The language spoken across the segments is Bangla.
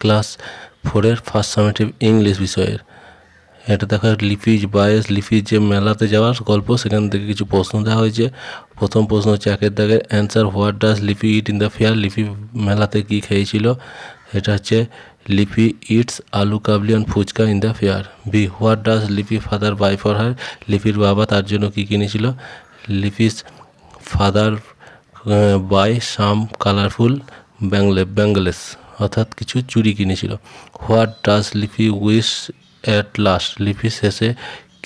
ক্লাস 4-এর ফার্স্ট সামেটিভ ইংলিশ বিষয়ের। এটা দেখা লিপিজ বায়েস, লিপির যে মেলাতে যাওয়ার গল্প, সেখান থেকে কিছু প্রশ্ন দেওয়া হয়েছে। প্রথম প্রশ্ন হচ্ছে 1 দাগের অ্যান্সার, হোয়াট ডাজ লিপি ইট ইন দ্য ফেয়ার? লিপি মেলাতে কী খেয়েছিল? এটা হচ্ছে লিপি it's aloo kabli and fuchka in the fair. B, what does Lipi father buy for her? লিপির বাবা তার জন্য কী কিনেছিল? Lipi's father buy some colourful bangles, অর্থাৎ কিছু চুড়ি কিনেছিল। What does Lipi wish at last? Lipi শেষে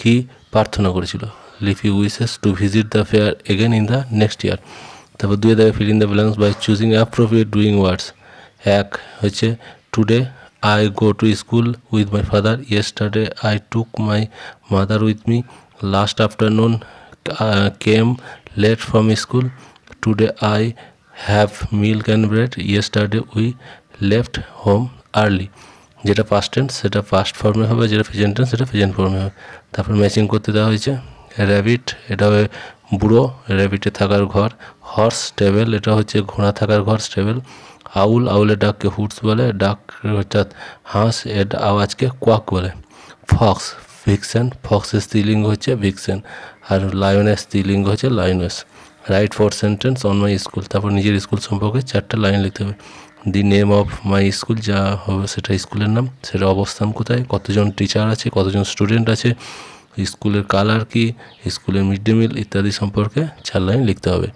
কি প্রার্থনা করেছিল? Lipi wishes to visit the fair again in the next year. তারপর 2 দাগে fill in the blanks by choosing appropriate doing words. 1 হচ্ছে today I go to school with my father, yesterday I took my mother with me, last afternoon came late from school, today I have milk and bread, yesterday we left home early. যেটা পাস্ট টেন্স সেটা পাস্ট ফর্মে হবে, যেটা প্রেজেন্ট টেন্স সেটা প্রেজেন্ট ফর্মে হবে। তারপর ম্যাচিং করতে দেওয়া হয়েছে। র্যাবিট, এটা হবে বুড়ো, র্যাবিটে থাকার ঘর। হর্স স্টেবল, এটা হচ্ছে ঘোড়া থাকার ঘর, স্টেবল। আউল, আউলের ডাককে হুটস বলে, ডাক অর্থাৎ হাঁস, এর আওয়াজকে কোয়াক বলে। ফক্স, ভিক্সেন, ফক্সের স্ত্রীলিঙ্গ হচ্ছে ভিক্সেন, আর লায়নের স্ত্রীলিঙ্গ হচ্ছে lioness. Right 4 sentence on my school, তারপর নিজের স্কুল সম্পর্কে 4টা লাইন লিখতে হবে। The name of my school, যা হবে সেটা স্কুলের নাম, সেটা অবস্থান কোথায়, কতজন টিচার আছে, কতজন স্টুডেন্ট আছে, স্কুলের কালার কি, স্কুলের মিড ডে মিল ইত্যাদি সম্পর্কে 4 লাইন লিখতে হবে।